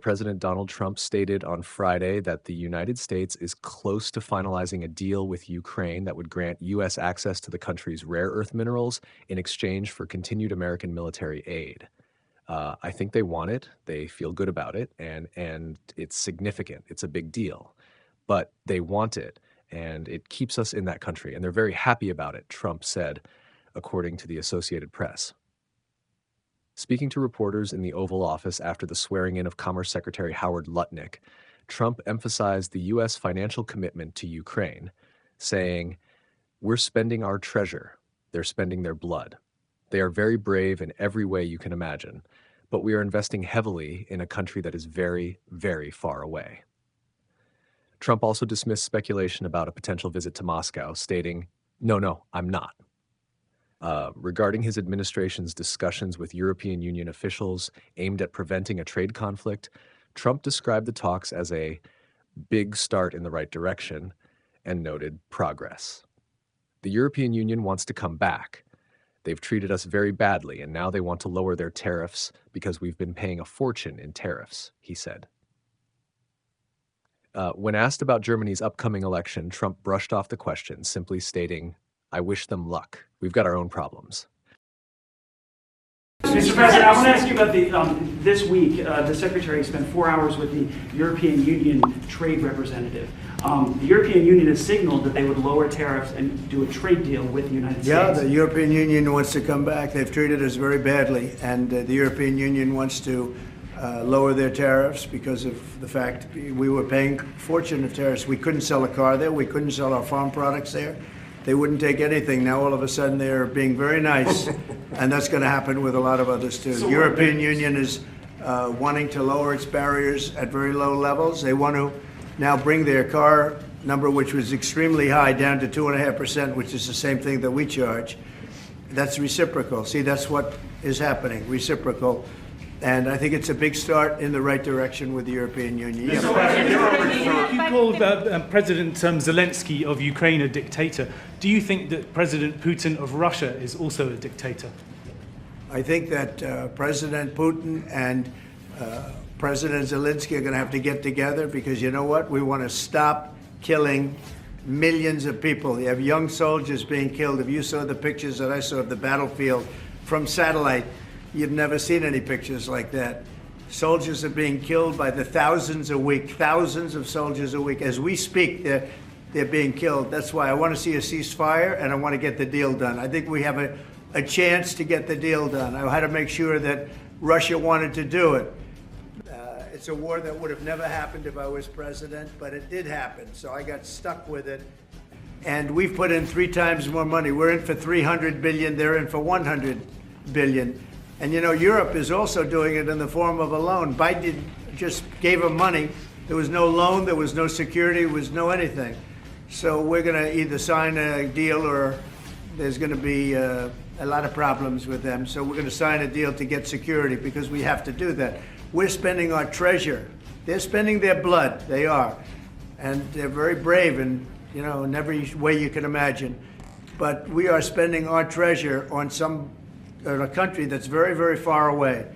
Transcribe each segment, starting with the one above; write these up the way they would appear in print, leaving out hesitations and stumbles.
President Donald Trump stated on Friday that the United States is close to finalizing a deal with Ukraine that would grant U.S. access to the country's rare earth minerals in exchange for continued American military aid. I think they want it. They feel good about it, and it's significant. It's a big deal, but they want it, and it keeps us in that country, and they're very happy about it, Trump said, according to the Associated Press. Speaking to reporters in the Oval Office after the swearing-in of Commerce Secretary Howard Lutnick, Trump emphasized the U.S. financial commitment to Ukraine, saying, "We're spending our treasure. They're spending their blood. They are very brave in every way you can imagine, but we are investing heavily in a country that is very, very far away." Trump also dismissed speculation about a potential visit to Moscow, stating, No, I'm not." Regarding his administration's discussions with European Union officials aimed at preventing a trade conflict, Trump described the talks as a big start in the right direction and noted progress. "The European Union wants to come back. They've treated us very badly, and now they want to lower their tariffs because we've been paying a fortune in tariffs," he said. When asked about Germany's upcoming election, Trump brushed off the question, simply stating, "I wish them luck. We've got our own problems." Mr. President, I want to ask you about this week, the Secretary spent 4 hours with the European Union trade representative. The European Union has signaled that they would lower tariffs and do a trade deal with the United States. Yeah, the European Union wants to come back. They've treated us very badly, and the European Union wants to lower their tariffs because of the fact we were paying a fortune of tariffs. We couldn't sell a car there. We couldn't sell our farm products there. They wouldn't take anything. Now all of a sudden they're being very nice, and that's going to happen with a lot of others too. The European Union is wanting to lower its barriers at very low levels. They want to now bring their car number, which was extremely high, down to 2.5%, which is the same thing that we charge. That's reciprocal. See, that's what is happening, reciprocal. And I think it's a big start in the right direction with the European Union. Yeah. You called President Zelinsky of Ukraine a dictator. Do you think that President Putin of Russia is also a dictator? I think that President Putin and President Zelinsky are going to have to get together because you know what? We want to stop killing millions of people. You have young soldiers being killed. If you saw the pictures that I saw of the battlefield from satellite, you've never seen any pictures like that. Soldiers are being killed by the thousands a week, thousands of soldiers a week. As we speak, they're being killed. That's why I want to see a ceasefire and I want to get the deal done. I think we have a chance to get the deal done. I had to make sure that Russia wanted to do it. It's a war that would have never happened if I was president, but it did happen. So I got stuck with it. And we've put in 3 times more money. We're in for $300 billion. They're in for $100 billion. And you know, Europe is also doing it in the form of a loan. Biden just gave them money. There was no loan, there was no security, there was no anything. So we're going to either sign a deal or there's going to be a lot of problems with them. So we're going to sign a deal to get security because we have to do that. We're spending our treasure. They're spending their blood. They are. And they're very brave in every way you can imagine. But we are spending our treasure on a country that's very, very far away.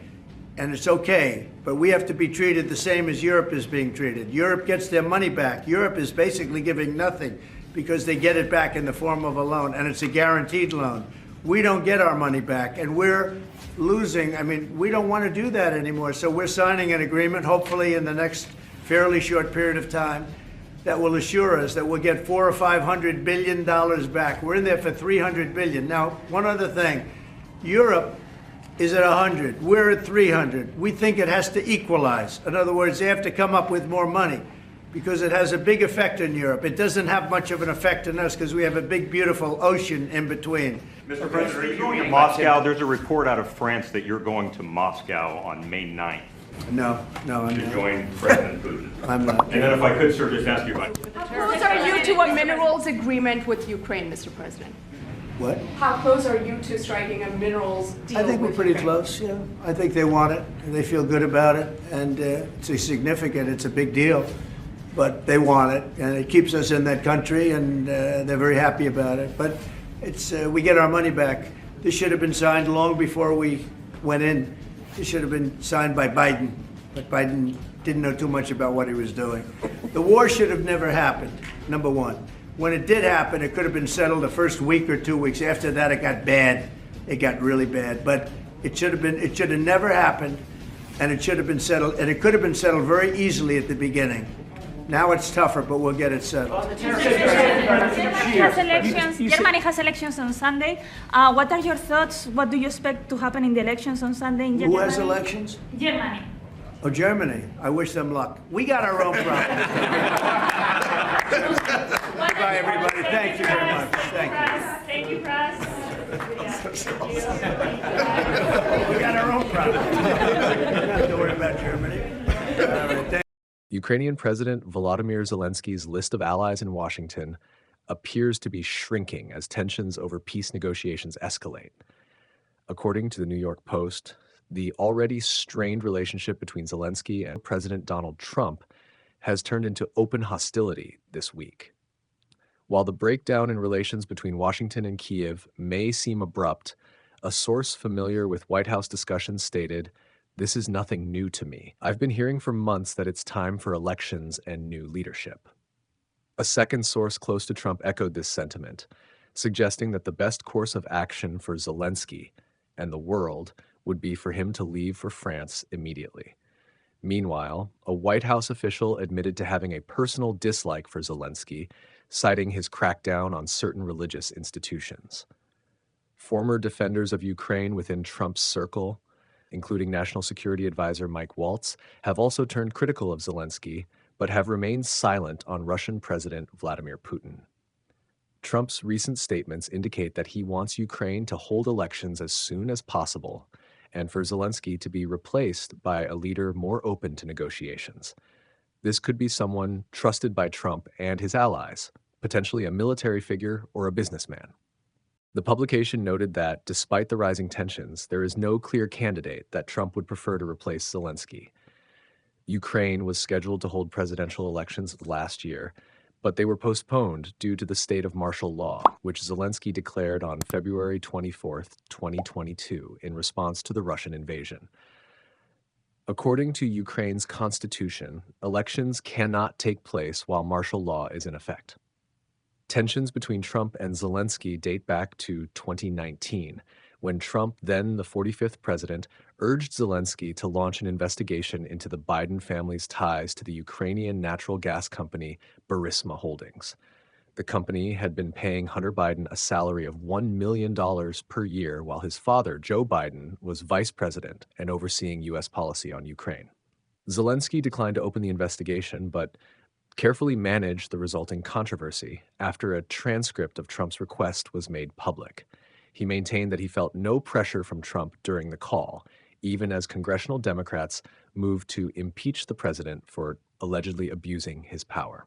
And it's okay, but we have to be treated the same as Europe is being treated. Europe gets their money back. Europe is basically giving nothing because they get it back in the form of a loan, and it's a guaranteed loan. We don't get our money back, and we're losing. I mean, we don't want to do that anymore, so we're signing an agreement, hopefully in the next fairly short period of time, that will assure us that we'll get $400 or $500 billion back. We're in there for $300 billion. Now, one other thing. Europe is at 100. We're at 300. We think it has to equalize. In other words, they have to come up with more money because it has a big effect in Europe. It doesn't have much of an effect on us because we have a big, beautiful ocean in between. Mr. President, are you going to Moscow? There's a report out of France that you're going to Moscow on May 9th. No, I'm not. To join President Putin. I'm not. And then if I could, sir, just ask you about How close are you to a minerals agreement with Ukraine, Mr. President? What? How close are you to striking a minerals deal? I think we're pretty Ukraine? close, yeah. I think they want it, and they feel good about it, and it's significant, it's a big deal. But they want it, and it keeps us in that country, and they're very happy about it. But we get our money back. This should have been signed long before we went in. It should have been signed by Biden, but Biden didn't know too much about what he was doing. The war should have never happened, number one. When it did happen, it could have been settled the first week or 2 weeks. After that, it got bad. It got really bad. But it should have never happened, and it should have been settled, and it could have been settled very easily at the beginning. Now it's tougher, but we'll get it settled. Germany has elections on Sunday. What are your thoughts? What do you expect to happen in the elections on Sunday in Germany? Who has elections? Germany. Oh, Germany. I wish them luck. We got our own problems. Bye, everybody. Thank you very much. Thank you. Thank you, press. We got our own problems. Don't worry about Germany. All right, thank Ukrainian President Volodymyr Zelensky's list of allies in Washington appears to be shrinking as tensions over peace negotiations escalate. According to the New York Post, the already strained relationship between Zelensky and President Donald Trump has turned into open hostility this week. While the breakdown in relations between Washington and Kyiv may seem abrupt, a source familiar with White House discussions stated, "This is nothing new to me. I've been hearing for months that it's time for elections and new leadership." A second source close to Trump echoed this sentiment, suggesting that the best course of action for Zelensky and the world would be for him to leave for France immediately. Meanwhile, a White House official admitted to having a personal dislike for Zelensky, citing his crackdown on certain religious institutions. Former defenders of Ukraine within Trump's circle, including National Security Advisor Mike Waltz, have also turned critical of Zelensky, but have remained silent on Russian President Vladimir Putin. Trump's recent statements indicate that he wants Ukraine to hold elections as soon as possible, and for Zelensky to be replaced by a leader more open to negotiations. This could be someone trusted by Trump and his allies, potentially a military figure or a businessman. The publication noted that, despite the rising tensions, there is no clear candidate that Trump would prefer to replace Zelensky. Ukraine was scheduled to hold presidential elections last year, but they were postponed due to the state of martial law, which Zelensky declared on February 24, 2022, in response to the Russian invasion. According to Ukraine's constitution, elections cannot take place while martial law is in effect. Tensions between Trump and Zelensky date back to 2019, when Trump, then the 45th president, urged Zelensky to launch an investigation into the Biden family's ties to the Ukrainian natural gas company Burisma Holdings. The company had been paying Hunter Biden a salary of $1 million per year while his father, Joe Biden, was vice president and overseeing U.S. policy on Ukraine. Zelensky declined to open the investigation, but carefully managed the resulting controversy after a transcript of Trump's request was made public. He maintained that he felt no pressure from Trump during the call, even as congressional Democrats moved to impeach the president for allegedly abusing his power.